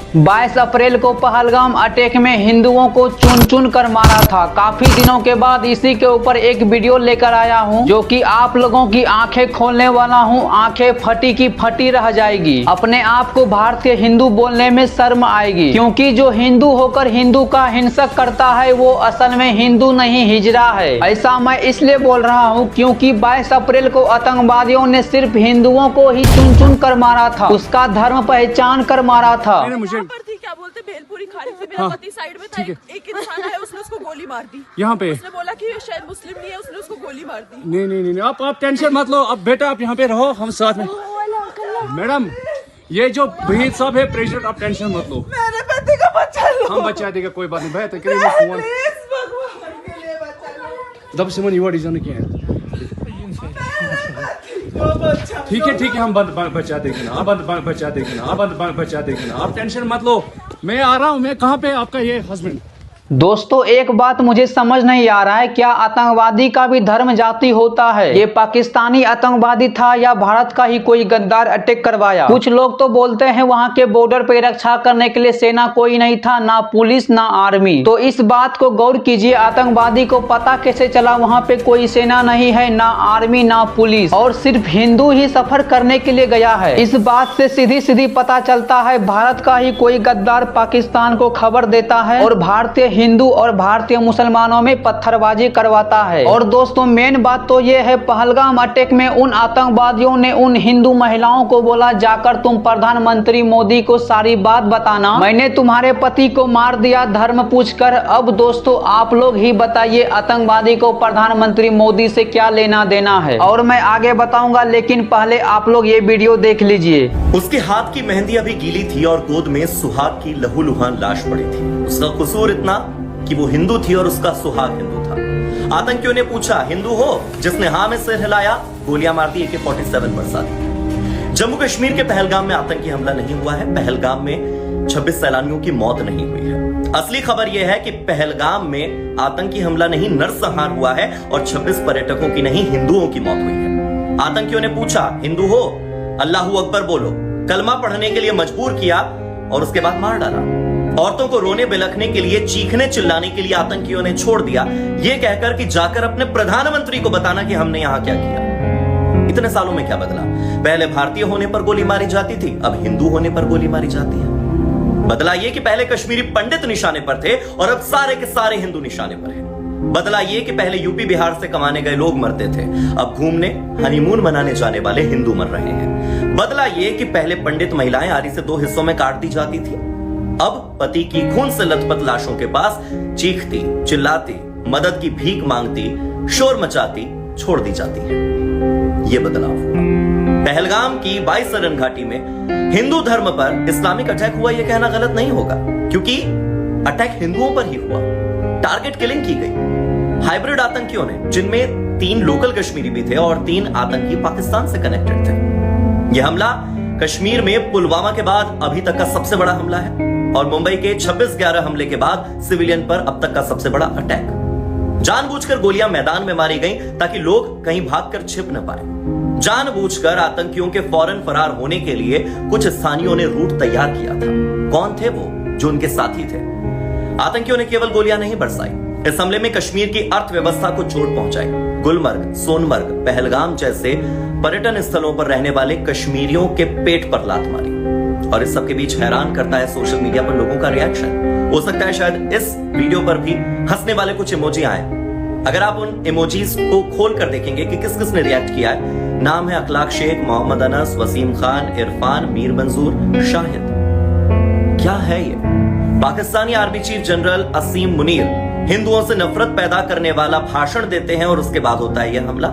22 अप्रैल को पहलगाम अटैक में हिंदुओं को चुन चुन कर मारा था। काफी दिनों के बाद इसी के ऊपर एक वीडियो लेकर आया हूं, जो कि आप लोगों की आंखें खोलने वाला हूं। आंखें फटी की फटी रह जाएगी। अपने आप को भारतीय हिंदू बोलने में शर्म आएगी, क्योंकि जो हिंदू होकर हिंदू का हिंसक करता है वो असल में हिंदू नहीं हिजड़ा है। ऐसा मैं इसलिए बोल रहा हूं क्योंकि 22 अप्रैल को आतंकवादियों ने सिर्फ हिंदुओं को ही चुन चुन कर मारा था, उसका धर्म पहचान कर मारा था। पर थी, क्या बोलते भेलपुरी खाड़ी से मेरा पति साइड में था, एक इंसान है उसने उसको गोली मार दी। यहाँ पे उसने बोला कि शायद मुस्लिम नहीं है, उसने उसको गोली मार दी। नहीं आप टेंशन मत लो। अब बेटा आप यहाँ पे रहो, हम साथ में। मैडम ये जो भीड़ साहब है प्रेसिडेंट, आप टेंशन मत लो। मेरे पति का बच्चा लो, हम बचा देगा, कोई बात नहीं। भाई तो करिए फोन दब से मन युवा डिजाइन किया है। ठीक है हम बचा देंगे ना, बचा देंगे ना, बचा देंगे ना। आप टेंशन मत लो, मैं आ रहा हूँ। मैं कहाँ पे आपका ये हस्बैंड। दोस्तों एक बात मुझे समझ नहीं आ रहा है, क्या आतंकवादी का भी धर्म जाति होता है? ये पाकिस्तानी आतंकवादी था या भारत का ही कोई गद्दार अटैक करवाया? कुछ लोग तो बोलते हैं वहां के बॉर्डर पे रक्षा करने के लिए सेना कोई नहीं था, ना पुलिस ना आर्मी। तो इस बात को गौर कीजिए, आतंकवादी को पता कैसे चला वहां पे कोई सेना नहीं है, ना आर्मी ना पुलिस, और सिर्फ हिंदू ही सफर करने के लिए गया है? इस बात से सीधी सीधी पता चलता है भारत का ही कोई गद्दार पाकिस्तान को खबर देता है और भारतीय हिंदू और भारतीय मुसलमानों में पत्थरबाजी करवाता है। और दोस्तों मेन बात तो ये है, पहलगाम अटैक में उन आतंकवादियों ने उन हिंदू महिलाओं को बोला जाकर तुम प्रधानमंत्री मोदी को सारी बात बताना, मैंने तुम्हारे पति को मार दिया धर्म पूछकर। अब दोस्तों आप लोग ही बताइए, आतंकवादी को प्रधानमंत्री मोदी से क्या लेना देना है? और मैं आगे बताऊंगा, लेकिन पहले आप लोग ये वीडियो देख लीजिए। उसके हाथ की मेहंदी अभी गीली थी और गोद में सुहाग की लहूलुहान लाश पड़ी थी। उसका कसूर इतना कि वो हिंदू थी और उसका सुहाग हिंदू था। आतंकियों ने पूछा, हिंदू हो? जिसने हाँ में सिर हिलाया, गोलियां मार दी, AK-47 बरसा दी। जम्मू कश्मीर के पहलगाम में आतंकी हमला नहीं हुआ है। पहलगाम में 26 सैलानियों की मौत नहीं हुई है। असली खबर यह है कि पहलगाम में आतंकी हमला नहीं, नरसंहार हुआ है और 26 पर्यटकों की नहीं, हिंदुओं की मौत हुई है। आतंकियों ने पूछा, हिंदू हो? अल्लाहू अकबर बोलो, कलमा पढ़ने के लिए मजबूर किया और उसके बाद मार डाला। औरतों को रोने बिलखने के लिए, चीखने चिल्लाने के लिए आतंकियों ने छोड़ दिया, यह कहकर कि जाकर अपने प्रधानमंत्री को बताना कि हमने यहां क्या किया। इतने सालों में क्या बदला? पहले भारतीय होने पर गोली मारी जाती थी, अब हिंदू होने पर गोली मारी जाती है। बदला यह कि पहले कश्मीरी पंडित निशाने पर थे और अब सारे के सारे हिंदू निशाने पर हैं। बदला यह कि पहले यूपी बिहार से कमाने गए लोग मरते थे, अब घूमने हनीमून मनाने जाने वाले हिंदू मर रहे हैं। बदला यह कि पहले पंडित महिलाएं आरी से 2 हिस्सों में काट दी जाती थी, अब पति की खून से लथपथ लाशों के पास चीखती चिल्लाती, मदद की भीख मांगती, शोर मचाती छोड़ दी जाती है। यह बदलाव हुआ। पहलगाम की 22 सरन घाटी में हिंदू धर्म पर इस्लामिक अटैक हुआ, यह कहना गलत नहीं होगा, क्योंकि अटैक हिंदुओं पर ही हुआ। टारगेट किलिंग की गई हाइब्रिड आतंकियों ने, जिनमें 3 लोकल कश्मीरी भी थे और 3 आतंकी पाकिस्तान से कनेक्टेड थे। यह हमला कश्मीर में पुलवामा के बाद अभी तक का सबसे बड़ा हमला है और मुंबई के 26/11 हमले के बाद सिविलियन पर अब तक का सबसे बड़ा अटैक। जानबूझकर गोलियां मैदान में मारी गईं ताकि लोग कहीं भागकर छिप न पाए। जानबूझकर आतंकियों के फौरन फरार होने के लिए कुछ स्थानियों ने रूट तैयार किया था। कौन थे वो जो उनके साथी थे? आतंकियों ने केवल गोलियां नहीं बरसाई, इस हमले में कश्मीर की अर्थव्यवस्था को चोट पहुंचाई। गुलमर्ग, सोनमर्ग, पहलगाम जैसे पर्यटन स्थलों पर रहने वाले कश्मीरियों के पेट पर लात मारी। और इस सब के बीच हैरान करता है सोशल मीडिया पर लोगों का रिएक्शन। हो सकता है शायद इस वीडियो पर भी हंसने वाले कुछ इमोजी आए। अगर आप उन इमोजीज को खोल कर देखेंगे कि किस किस ने रिएक्ट किया है, नाम है अखलाक शेख, मोहम्मद अनस, वसीम खान, इरफान, मीर मंजूर, शाहिद। क्या है ये? पाकिस्तानी आर्मी चीफ जनरल असीम मुनीर हिंदुओं से नफरत पैदा करने वाला भाषण देते हैं और उसके बाद होता है यह हमला।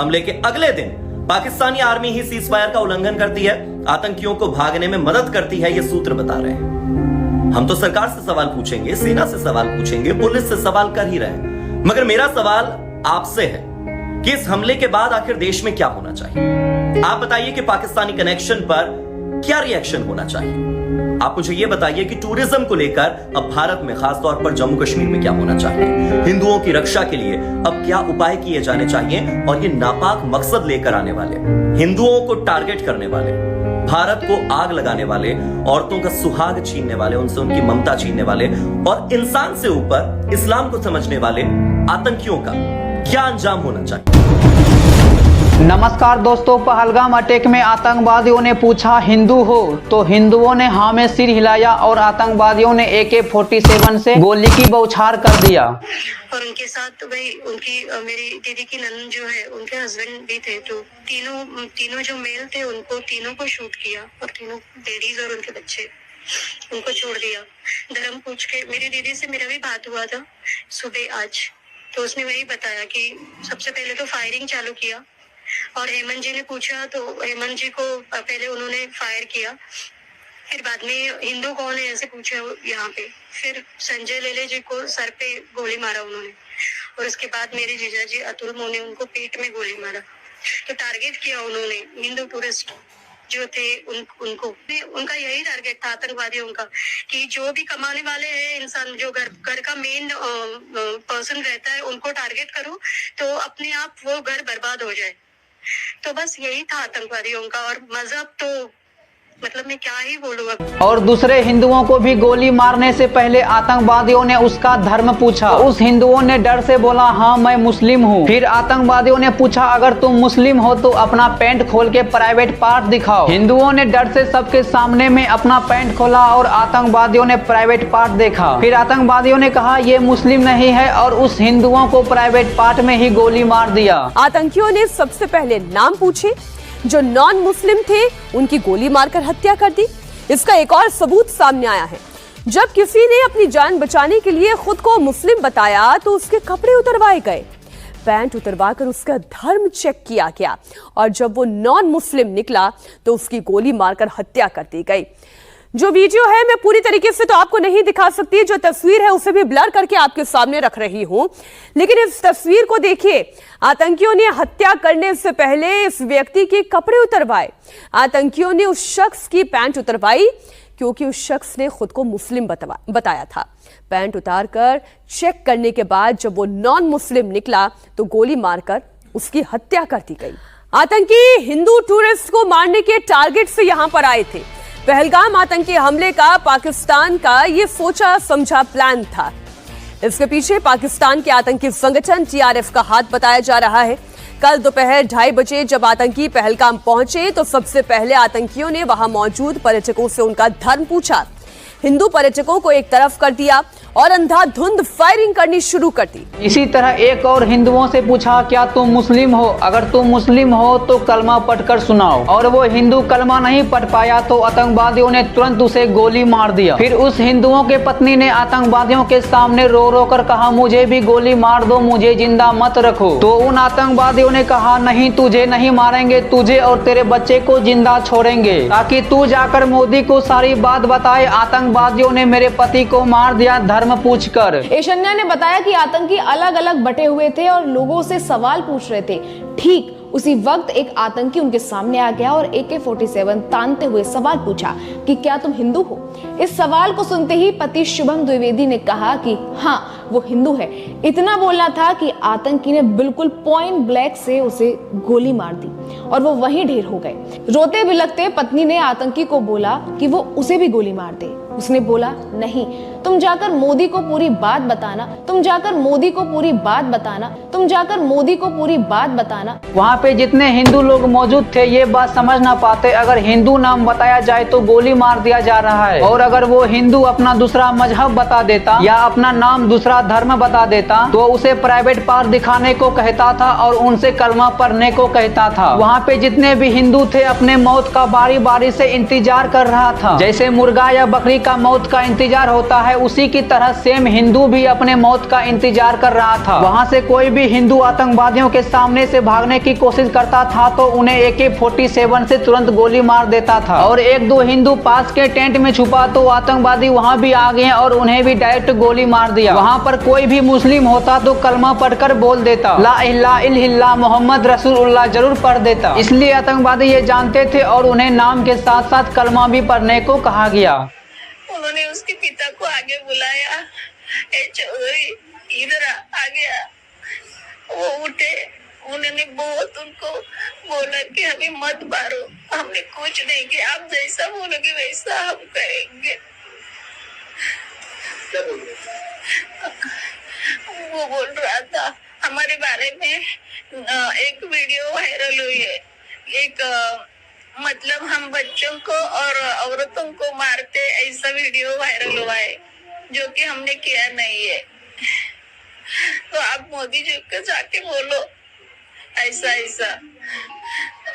हमले के अगले दिन Pakistani army he cease fire का उल्लंघन करती है, आतंकियों को भागने में मदद करती है, ये सूत्र बता रहे हैं। हम तो सरकार से सवाल पूछेंगे, सेना से सवाल पूछेंगे, पुलिस से सवाल कर ही रहे हैं, मगर मेरा सवाल आपसे है कि इस हमले के बाद आखिर देश में क्या होना चाहिए? आप बताइए कि पाकिस्तानी कनेक्शन पर क्या रिएक्शन होना चाहिए? आप मुझे यह बताइए कि टूरिज्म को लेकर अब भारत में, खासतौर पर जम्मू कश्मीर में क्या होना चाहिए? हिंदुओं की रक्षा के लिए अब क्या उपाय किए जाने चाहिए? और ये नापाक मकसद लेकर आने वाले, हिंदुओं को टारगेट करने वाले भारत को आग लगाने वाले, औरतों का सुहाग छीनने वाले, उनसे उनकी ममता छीनने वाले और इंसान से ऊपर इस्लाम को समझने वाले आतंकियों का क्या अंजाम होना चाहिए। नमस्कार दोस्तों, पहलगाम अटैक में आतंकवादियों ने पूछा हिंदू हो, तो हिंदुओं ने हाँ में सिर हिलाया और आतंकवादियों ने AK-47 से गोली की बौछार कर दिया। और उनके साथ भाई उनकी मेरी दीदी की ननद जो है उनके हस्बैंड भी थे, तो तीनों जो मेल थे उनको तीनों को शूट किया और तीनों लेडीज और उनके बच्चे उनको छोड़ दिया। धर्म पूछ के मेरी दीदी से मेरा भी बात हुआ था सुबह आज, तो उसने वही बताया कि सबसे पहले तो फायरिंग चालू किया और हेमंत जी ने पूछा तो हेमंत जी को पहले उन्होंने फायर किया, फिर बाद में हिंदू कौन है ऐसे पूछा यहाँ पे, फिर संजय लेले जी को सर पे गोली मारा उन्होंने और उसके बाद मेरे जीजा जी अतुल मोने उनको पेट में गोली मारा। तो टारगेट किया उन्होंने हिंदू टूरिस्ट जो थे उनको उनका यही टारगेट था आतंकवादियों का कि जो भी कमाने वाले हैं इंसान, जो घर का मेन पर्सन रहता है उनको टारगेट करो तो अपने आप वो घर बर्बाद हो जाए। तो बस यही था आतंकवादियों का। और मजहब तो मतलब मैं क्या ही बोलूँ अब। और दूसरे हिंदुओं को भी गोली मारने से पहले आतंकवादियों ने उसका धर्म पूछा। उस हिंदुओं ने डर से बोला हाँ मैं मुस्लिम हूँ। फिर आतंकवादियों ने पूछा अगर तुम मुस्लिम हो तो अपना पैंट खोल के प्राइवेट पार्ट दिखाओ। हिंदुओं ने डर से सबके सामने में अपना पैंट खोला और आतंकवादियों ने प्राइवेट पार्ट देखा। फिर आतंकवादियों ने कहा ये मुस्लिम नहीं है और उस हिंदुओं को प्राइवेट पार्ट में ही गोली मार दिया। आतंकियों ने सबसे पहले नाम पूछे, जो नॉन मुस्लिम थे उनकी गोली मारकर हत्या कर दी। इसका एक और सबूत सामने आया है, जब किसी ने अपनी जान बचाने के लिए खुद को मुस्लिम बताया तो उसके कपड़े उतरवाए गए, पैंट उतरवाकर उसका धर्म चेक किया गया और जब वो नॉन मुस्लिम निकला तो उसकी गोली मारकर हत्या कर दी गई। जो वीडियो है मैं पूरी तरीके से तो आपको नहीं दिखा सकती, जो तस्वीर है उसे भी ब्लर करके आपके सामने रख रही हूं, लेकिन इस तस्वीर को देखिए। आतंकियों ने हत्या करने से पहले इस व्यक्ति के कपड़े उतरवाए। आतंकियों ने उस शख्स की पैंट उतरवाई क्योंकि उस शख्स ने खुद को मुस्लिम बताया था। पैंट उतारकर चेक करने के बाद जब वो नॉन मुस्लिम निकला तो गोली मारकर उसकी हत्या कर दी गई। आतंकी हिंदू टूरिस्ट को मारने के टारगेट से यहां पर आए थे। पहलगाम आतंकी हमले का पाकिस्तान का ये सोचा समझा प्लान था। इसके पीछे पाकिस्तान के आतंकी संगठन TRF का हाथ बताया जा रहा है। कल दोपहर 2:30 बजे जब आतंकी पहलगाम पहुंचे तो सबसे पहले आतंकियों ने वहां मौजूद पर्यटकों से उनका धर्म पूछा। हिंदू पर्यटकों को एक तरफ कर दिया और अंधाधुंध फायरिंग करनी शुरू कर दी। इसी तरह एक और हिंदुओं से पूछा क्या तुम मुस्लिम हो, अगर तुम मुस्लिम हो तो कलमा पढ़कर सुनाओ। और वो हिंदू कलमा नहीं पढ़ पाया तो आतंकवादियों ने तुरंत उसे गोली मार दिया। फिर उस हिंदुओं के पत्नी ने आतंकवादियों के सामने रो रो कर कहा मुझे भी गोली मार दो, मुझे जिंदा मत रखो। तो उन आतंकवादियों ने कहा नहीं तुझे नहीं मारेंगे, तुझे और तेरे बच्चे को जिंदा छोड़ेंगे ताकि तू जाकर मोदी को सारी बात बताए। आतंकवादियों ने मेरे पति को मार दिया धर्म पूछकर। ऐश्वर्या ने बताया कि आतंकी अलग अलग बटे हुए थे और लोगों से सवाल पूछ रहे थे। ठीक उसी वक्त एक आतंकी उनके सामने आ गया और AK-47 तानते हुए सवाल पूछा कि क्या तुम हिंदू हो। इस सवाल को सुनते ही पति शुभम द्विवेदी ने कहा कि हाँ वो हिंदू है। इतना बोलना था कि आतंकी ने बिल्कुल पॉइंट ब्लैक से उसे गोली मार दी और वो वहीं ढेर हो गए। रोते बिलखते पत्नी ने आतंकी को बोला कि वो उसे भी गोली मार दे। उसने बोला नहीं, तुम जाकर मोदी को पूरी बात बताना, तुम जाकर मोदी को पूरी बात बताना, तुम जाकर मोदी को पूरी बात बताना। वहाँ पे जितने हिंदू लोग मौजूद थे ये बात समझ ना पाते, अगर हिंदू नाम बताया जाए तो गोली मार दिया जा रहा है। और अगर वो हिंदू अपना दूसरा मजहब बता देता या अपना नाम दूसरा धर्म बता देता तो उसे प्राइवेट पार्ट दिखाने को कहता था और उनसे कलमा पढ़ने को कहता था। वहाँ पे जितने भी हिंदू थे अपने मौत का बारी बारी से इंतजार कर रहा था। जैसे मुर्गा या बकरी का मौत का इंतजार होता है उसी की तरह सेम हिंदू भी अपने मौत का इंतजार कर रहा था। वहाँ से कोई भी हिंदू आतंकवादियों के सामने से भागने की कोशिश करता था तो उन्हें AK-47 से तुरंत गोली मार देता था। और एक दो हिंदू पास के टेंट में छुपा तो आतंकवादी वहाँ भी आ गए और उन्हें भी डायरेक्ट गोली मार दिया। वहाँ पर कोई भी मुस्लिम होता तो कलमा पढ़कर बोल देता, ला इलाहा इल्लल्लाह मोहम्मद रसूलुल्लाह जरूर पढ़ देता। इसलिए आतंकवादी ये जानते थे और उन्हें नाम के साथ साथ कलमा भी पढ़ने को कहा गया। उन्होंने उसके पिता को आगे बुलाया, ए चौधरी इधर आ गया। वो उठे उन्होंने बहुत उनको बोला कि हमें मत मारो, हमने कुछ नहीं किया, आप जैसा बोलोगे वैसा हम करेंगे। वो बोल रहा था हमारे बारे में एक वीडियो वायरल हुई है, एक मतलब हम बच्चों को और औरतों को मारते ऐसा वीडियो वायरल हुआ है, जो कि हमने किया नहीं है। तो आप मोदी जी को जाके बोलो ऐसा ऐसा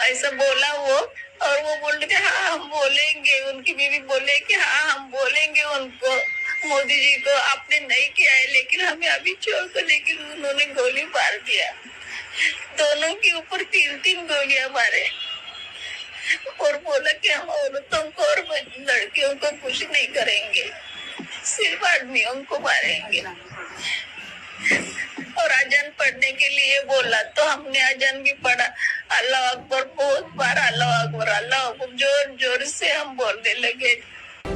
ऐसा बोला वो, और वो बोल रहे थे हाँ हम बोलेंगे, उनकी बीवी बोले कि हाँ हम बोलेंगे उनको, मोदी जी को आपने नहीं किया है लेकिन हमें अभी छोड़ कर, लेकिन उन्होंने गोली मार दिया, दोनों के ऊपर 3-3 गोलियां मारे, और बोला कि हम औरतों को और लड़कियों को कुछ नहीं करेंगे, सिर्फ आदमियों को मारेंगे। और अजान पढ़ने के लिए बोला तो हमने अजान भी पढ़ा, अल्लाह अकबर, बहुत बार अल्लाह अकबर अल्लाह अकबर जोर जोर से हम बोलने लगे।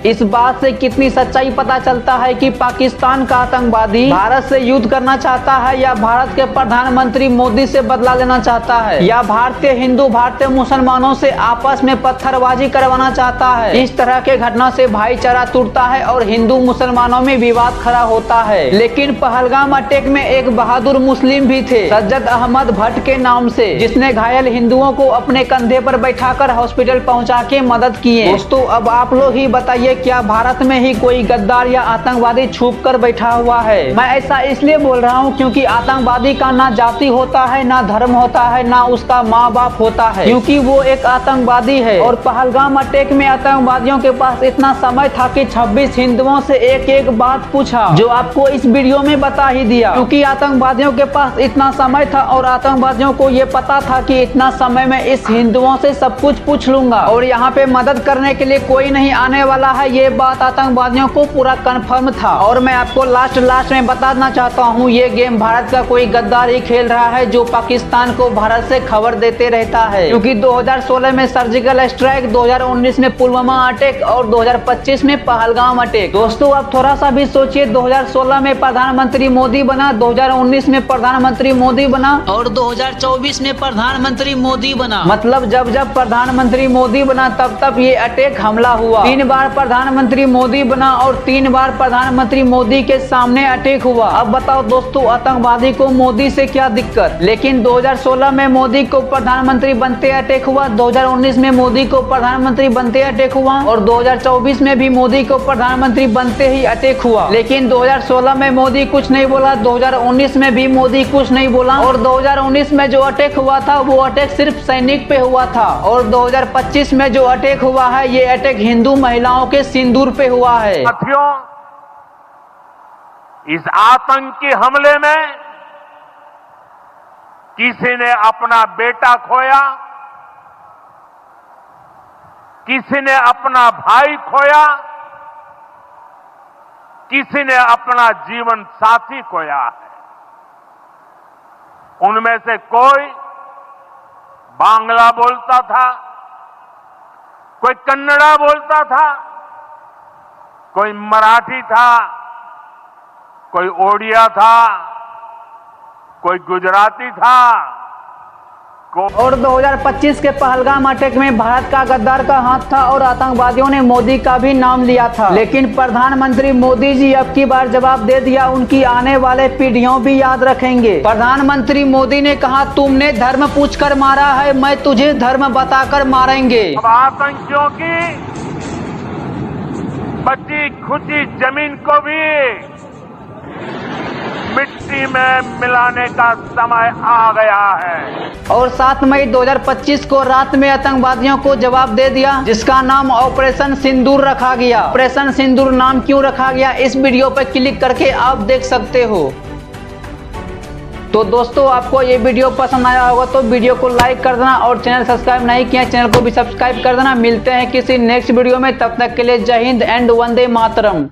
इस बात से कितनी सच्चाई पता चलता है कि पाकिस्तान का आतंकवादी भारत से युद्ध करना चाहता है, या भारत के प्रधानमंत्री मोदी से बदला लेना चाहता है, या भारतीय हिंदू भारतीय मुसलमानों से आपस में पत्थरबाजी करवाना चाहता है। इस तरह के घटना से भाईचारा टूटता है और हिंदू मुसलमानों में विवाद खड़ा होता है। लेकिन पहलगाम अटैक में एक बहादुर मुस्लिम भी थे, सज्जद अहमद भट्ट के नाम से, जिसने घायल हिंदुओं को अपने कंधे पर बैठाकर हॉस्पिटल पहुँचा के मदद किए। दोस्तों अब आप लोग ही बताइए, क्या भारत में ही कोई गद्दार या आतंकवादी छुप कर बैठा हुआ है? मैं ऐसा इसलिए बोल रहा हूँ क्योंकि आतंकवादी का ना जाति होता है, ना धर्म होता है, ना उसका माँ बाप होता है, क्योंकि वो एक आतंकवादी है। और पहलगाम अटैक में आतंकवादियों के पास इतना समय था कि 26 हिंदुओं से एक एक बात पूछा, जो आपको इस वीडियो में बता ही दिया, क्योंकि आतंकवादियों के पास इतना समय था और आतंकवादियों को ये पता था कि इतना समय में इस हिंदुओं से सब कुछ पूछ लूंगा और यहाँ पे मदद करने के लिए कोई नहीं आने वाला है। ये बात आतंकवादियों को पूरा कंफर्म था। और मैं आपको लास्ट में बताना चाहता हूँ, ये गेम भारत का कोई गद्दार ही खेल रहा है, जो पाकिस्तान को भारत से खबर देते रहता है, क्योंकि 2016 में सर्जिकल स्ट्राइक, 2019 में पुलवामा अटैक और 2025 में पहलगाम अटैक। दोस्तों आप थोड़ा सा भी सोचिए, 2016 में प्रधानमंत्री मोदी बना, 2019 में प्रधानमंत्री मोदी बना और 2024 में प्रधानमंत्री मोदी बना। मतलब जब जब प्रधानमंत्री मोदी बना तब ये अटैक हमला हुआ। 3 बार प्रधानमंत्री मोदी बना और 3 बार प्रधानमंत्री मोदी के सामने अटैक हुआ। अब बताओ दोस्तों, आतंकवादी को मोदी से क्या दिक्कत? लेकिन 2016 में मोदी को प्रधानमंत्री बनते अटैक हुआ, 2019 में मोदी को प्रधानमंत्री बनते अटैक हुआ और 2024 में भी मोदी को प्रधानमंत्री बनते ही अटैक हुआ। लेकिन 2016 में मोदी कुछ नहीं बोला, 2019 में भी मोदी कुछ नहीं बोला और 2019 में जो अटैक हुआ था वो अटैक सिर्फ सैनिक पे हुआ था और 2025 में जो अटैक हुआ है ये अटैक हिंदू महिलाओं के सिंदूर पे हुआ है। साथियों, इस आतंकी हमले में किसी ने अपना बेटा खोया, किसी ने अपना भाई खोया, किसी ने अपना जीवन साथी खोया है। उनमें से कोई बांग्ला बोलता था, कोई कन्नड़ा बोलता था, कोई मराठी था, कोई ओडिया था, कोई गुजराती था। और 2025 के पहलगाम अटैक में भारत का गद्दार का हाथ था और आतंकवादियों ने मोदी का भी नाम लिया था। लेकिन प्रधानमंत्री मोदी जी अब की बार जवाब दे दिया, उनकी आने वाले पीढ़ियों भी याद रखेंगे। प्रधानमंत्री मोदी ने कहा, तुमने धर्म पूछकर मारा है, मैं तुझे धर्म बताकर मारेंगे। अब आतंकियों की बची खुची जमीन को भी मिट्टी में मिलाने का समय आ गया है। और 7 मई 2025 को रात में आतंकवादियों को जवाब दे दिया, जिसका नाम ऑपरेशन सिंदूर रखा गया। ऑपरेशन सिंदूर नाम क्यों रखा गया, इस वीडियो पर क्लिक करके आप देख सकते हो। तो दोस्तों आपको ये वीडियो पसंद आया होगा तो वीडियो को लाइक कर देना और चैनल सब्सक्राइब नहीं किया चैनल को भी सब्सक्राइब कर देना। मिलते हैं किसी नेक्स्ट वीडियो में, तब तक के लिए जय हिंद एंड वंदे मातरम।